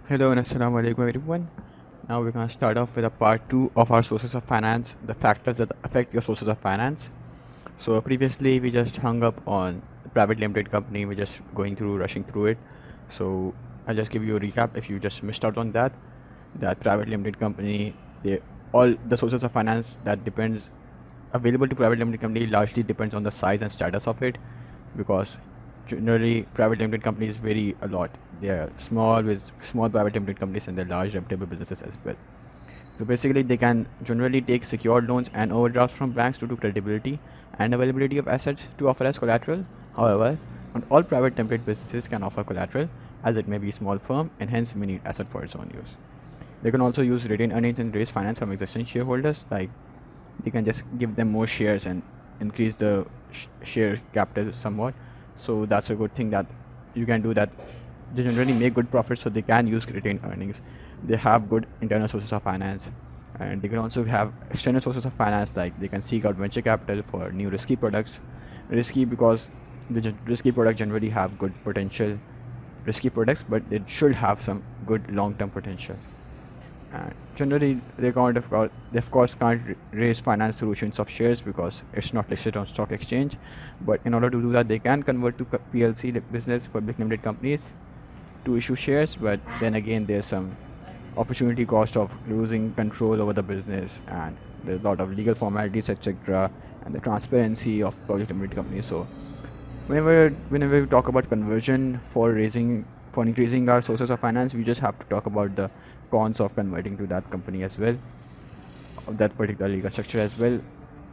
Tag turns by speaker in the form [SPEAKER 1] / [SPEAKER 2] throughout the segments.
[SPEAKER 1] Hello and assalamu alaikum everyone. Now we're gonna start off with a part 2 of our sources of finance, the factors that affect your sources of finance. So previously we just hung up on private limited company, we're just rushing through it. So I'll just give you a recap if you just missed out on that. That private limited company, they all the sources of finance that depends available to private limited company largely depends on the size and status of it, because generally private limited companies vary a lot. They are small with small private limited companies and they're large reputable businesses as well. So basically they can generally take secured loans and overdrafts from banks due to credibility and availability of assets to offer as collateral. However, not all private limited businesses can offer collateral, as it may be a small firm and hence may need asset for its own use. They can also use retained earnings and raise finance from existing shareholders, like they can just give them more shares and increase the share capital somewhat. So that's a good thing that you can do that. They generally make good profits, so they can use retained earnings. They have good internal sources of finance, and they can also have external sources of finance, like they can seek out venture capital for new risky products. Risky because the risky products generally have good potential. Risky products, but they should have some good long-term potential. And generally, they of course can't raise finance solutions of shares because it's not listed on stock exchange. But in order to do that, they can convert to PLC business, public limited companies, to issue shares. But then again, there's some opportunity cost of losing control over the business, and there's a lot of legal formalities, etc., and the transparency of public limited companies. So whenever we talk about conversion for increasing our sources of finance, we just have to talk about the cons of converting to that company as well, of that particular legal structure as well,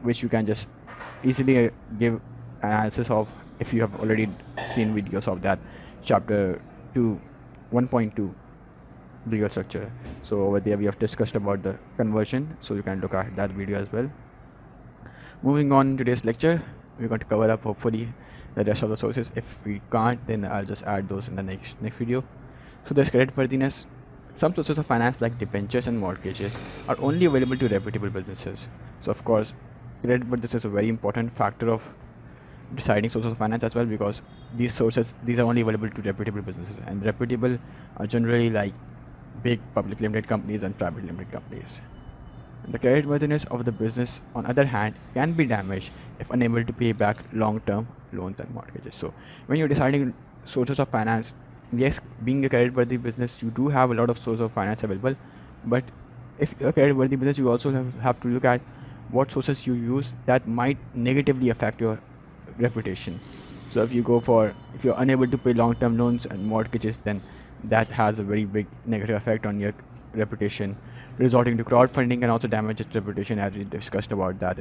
[SPEAKER 1] which you can just easily give analysis of if you have already seen videos of that chapter 2 1.2 legal structure. So over there we have discussed about the conversion, so you can look at that video as well. Moving on in today's lecture, we're going to cover up hopefully the rest of the sources. If we can't, then I'll just add those in the next video. So there's creditworthiness. Some sources of finance like debentures and mortgages are only available to reputable businesses. So of course, creditworthiness is a very important factor of deciding sources of finance as well, because these are only available to reputable businesses, and reputable are generally like big public limited companies and private limited companies. The creditworthiness of the business, on other hand, can be damaged if unable to pay back long-term loans and mortgages. So when you're deciding sources of finance, yes, being a creditworthy business, you do have a lot of sources of finance available, but if you're a creditworthy business, you also have to look at what sources you use that might negatively affect your reputation. So if you're unable to pay long-term loans and mortgages, then that has a very big negative effect on your reputation. Resorting to crowdfunding can also damage its reputation, as we discussed about that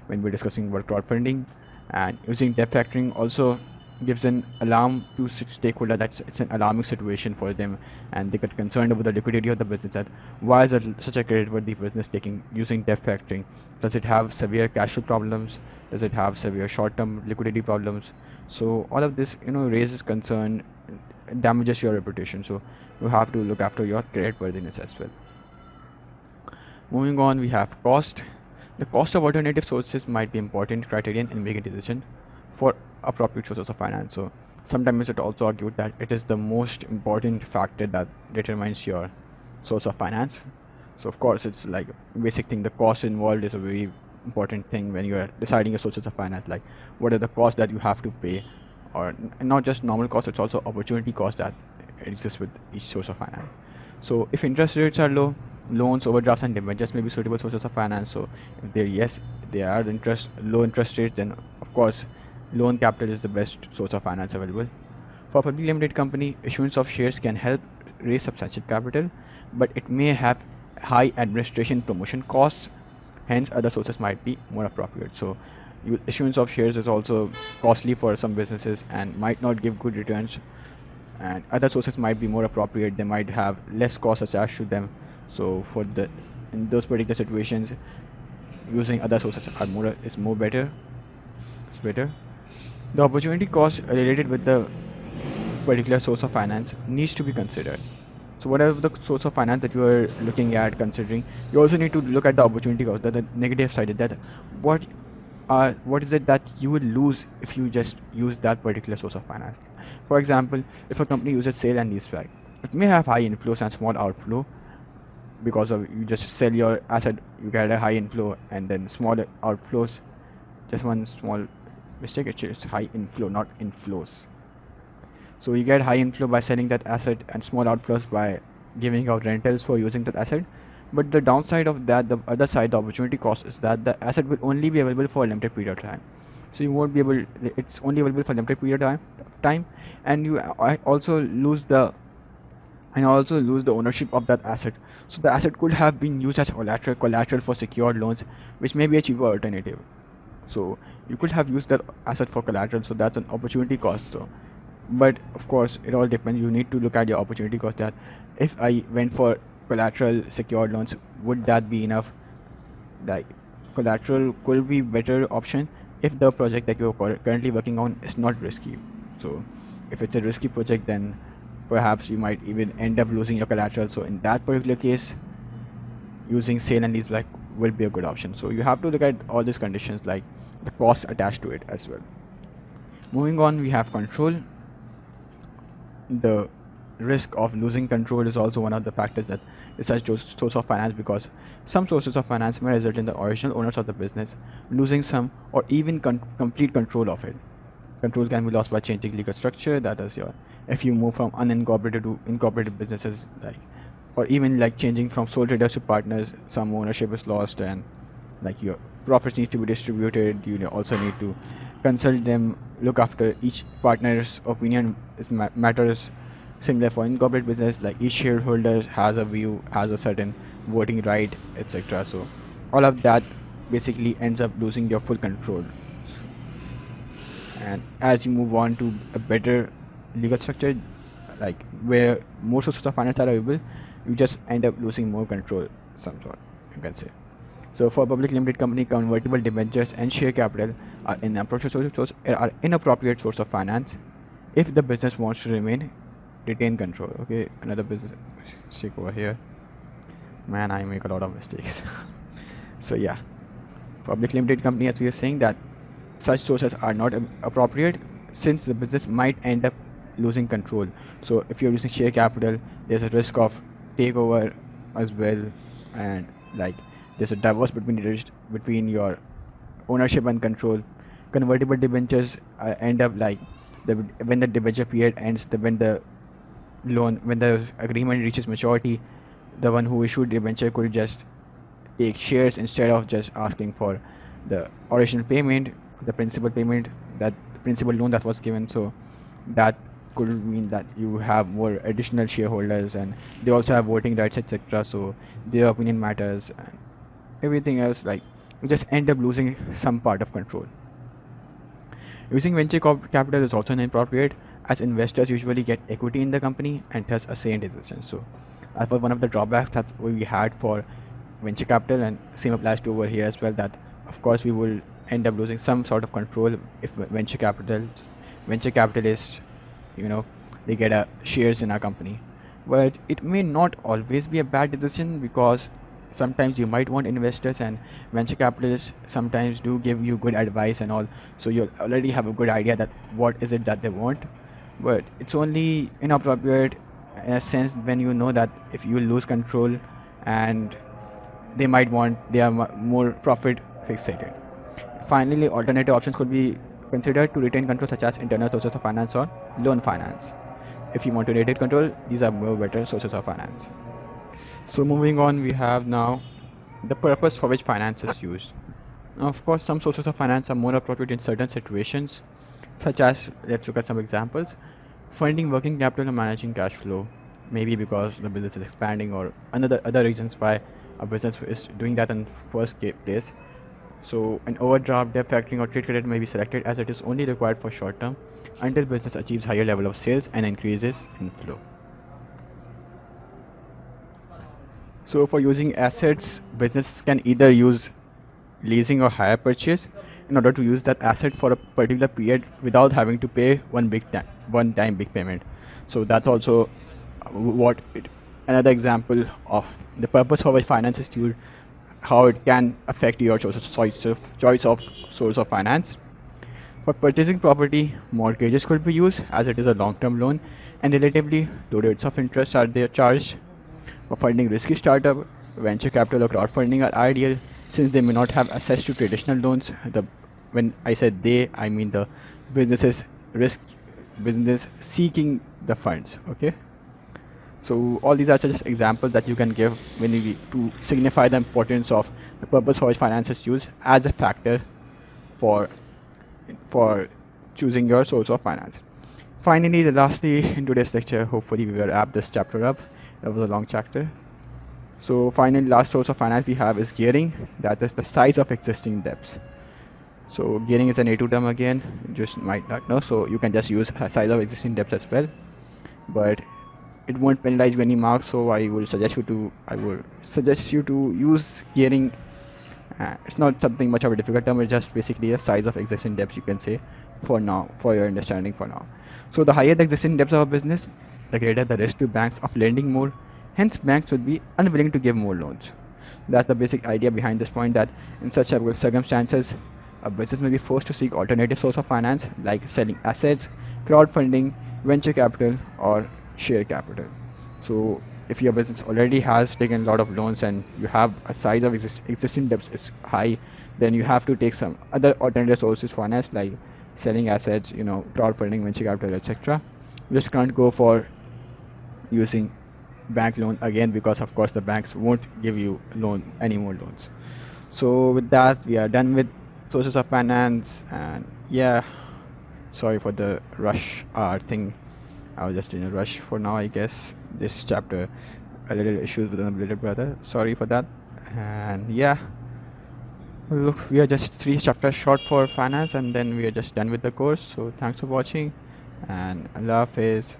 [SPEAKER 1] when we're discussing about crowdfunding. And using debt factoring also gives an alarm to stakeholder that it's an alarming situation for them, and they get concerned about the liquidity of the business, that why is it such a creditworthy business using debt factoring? Does it have severe cash flow problems? Does it have severe short-term liquidity problems? So all of this raises concern, damages your reputation. So you have to look after your creditworthiness as well. Moving on, we have cost. The cost of alternative sources might be important criterion in making a decision for appropriate sources of finance. So sometimes it also argued that it is the most important factor that determines your source of finance. So of course it's like a basic thing. The cost involved is a very important thing when you are deciding your sources of finance, like what are the costs that you have to pay, or not just normal costs, it's also opportunity cost that exists with each source of finance. So if interest rates are low, loans, overdrafts, and debentures may be suitable sources of finance. So if they are low interest rates, then of course loan capital is the best source of finance available. For a publicly limited company, issuance of shares can help raise substantial capital, but it may have high administration promotion costs. Hence, other sources might be more appropriate. So issuance of shares is also costly for some businesses and might not give good returns, and other sources might be more appropriate. They might have less costs attached to them. So in those particular situations, using other sources is more better. It's better. The opportunity cost related with the particular source of finance needs to be considered. So whatever the source of finance that you are looking at considering, you also need to look at the opportunity cost, the negative side of that. What is it that you will lose if you just use that particular source of finance? For example, if a company uses sale and leaseback, it may have high inflows and small outflow because of you just sell your asset, you get a high inflow and then small outflows. Just one small mistake, it's high inflow, not inflows. So you get high inflow by selling that asset and small outflows by giving out rentals for using that asset. But the downside of that, the other side, the opportunity cost, is that the asset will only be available for a limited period of time. So you won't be able, it's only available for a limited period of time, and you also lose the ownership of that asset. So the asset could have been used as collateral for secured loans, which may be a cheaper alternative. So you could have used that asset for collateral, so that's an opportunity cost. So, but of course, it all depends. You need to look at your opportunity cost. That if I went for collateral secured loans, would that be enough? Like collateral could be better option if the project that you're currently working on is not risky. So if it's a risky project, then perhaps you might even end up losing your collateral. So in that particular case, using sale and leaseback will be a good option. So you have to look at all these conditions, like the costs attached to it as well. Moving on, we have control. The risk of losing control is also one of the factors that decide source of finance, because some sources of finance may result in the original owners of the business losing some or even complete control of it. Control can be lost by changing legal structure, that is if you move from unincorporated to incorporated businesses, like, or even like changing from sole traders to partners, some ownership is lost and like your profits need to be distributed. You also need to consult them, look after each partner's opinion matters. Similar for incorporated business, like each shareholder has a view, has a certain voting right, etc. So all of that basically ends up losing your full control. And as you move on to a better legal structure, like where more sources of finance are available, you just end up losing more control, some sort, you can say. So for public limited company, convertible debentures and share capital are inappropriate source of finance if the business wants to retain control. Okay, another business mistake over here. Man, I make a lot of mistakes. So yeah, public limited company, as we are saying, that such sources are not appropriate since the business might end up losing control. So if you're using share capital, there's a risk of takeover as well, and like there's a divorce between your ownership and control. Convertible debentures end up like when the debenture period ends, when the agreement reaches maturity, the one who issued the debenture could just take shares instead of just asking for the original payment, the principal payment, that principal loan that was given. So that could mean that you have more additional shareholders and they also have voting rights, etc. So their opinion matters and everything else, like you just end up losing some part of control. Using venture capital is also inappropriate, as investors usually get equity in the company and thus a say in decisions. So that was one of the drawbacks that we had for venture capital, and same applies to over here as well, that of course we will end up losing some sort of control if venture capitalists, they get shares in our company. But it may not always be a bad decision, because sometimes you might want investors, and venture capitalists sometimes do give you good advice and all, so you already have a good idea that what is it that they want. But it's only inappropriate in a sense when you know that if you lose control and they are more profit fixated. Finally, alternative options could be considered to retain control, such as internal sources of finance or loan finance. If you want to retain control, these are more better sources of finance. So moving on, we have now the purpose for which finance is used. Now, of course, some sources of finance are more appropriate in certain situations, such as, let's look at some examples. Funding working capital and managing cash flow, maybe because the business is expanding or other reasons why a business is doing that in first place. So an overdraft, debt factoring or trade credit may be selected, as it is only required for short term until business achieves higher level of sales and increases inflow. So for using assets, business can either use leasing or hire purchase in order to use that asset for a particular period without having to pay one-time big payment. So that's also another example of the purpose for which finance is used, how it can affect your choice of source of finance. For purchasing property, mortgages could be used as it is a long-term loan and relatively low rates of interest are there charged. For funding risky startup, venture capital or crowdfunding are ideal since they may not have access to traditional loans. When I said they, I mean the businesses risk business seeking the funds. Okay. So all these are just examples that you can give when you to signify the importance of the purpose for which finance is used as a factor for for choosing your source of finance. Finally, the lastly in today's lecture, hopefully we will wrap this chapter up. That was a long chapter. So finally, last source of finance we have is gearing. That is the size of existing debts. So gearing is an A2 term again, you just might not know. So you can just use size of existing debts as well, but it won't penalize you any marks. So I will suggest you to use gearing. It's not something much of a difficult term. It's just basically a size of existing debts, you can say, for now, for your understanding for now. So the higher the existing debts of a business, the greater the risk to banks of lending more. Hence, banks would be unwilling to give more loans. That's the basic idea behind this point, that in such circumstances, a business may be forced to seek alternative source of finance like selling assets, crowdfunding, venture capital, or share capital. So if your business already has taken a lot of loans and you have a size of existing debts is high, then you have to take some other alternative sources of finance like selling assets, crowdfunding, venture capital, etc. You just can't go for using bank loan again, because of course the banks won't give you any more loans. So with that, we are done with sources of finance. And yeah, sorry for the rush hour thing. I was just in a rush for now, I guess. This chapter, a little issues with my little brother. Sorry for that. And yeah, look, we are just 3 chapters short for finance, and then we are just done with the course. So thanks for watching, and Allah Hafiz.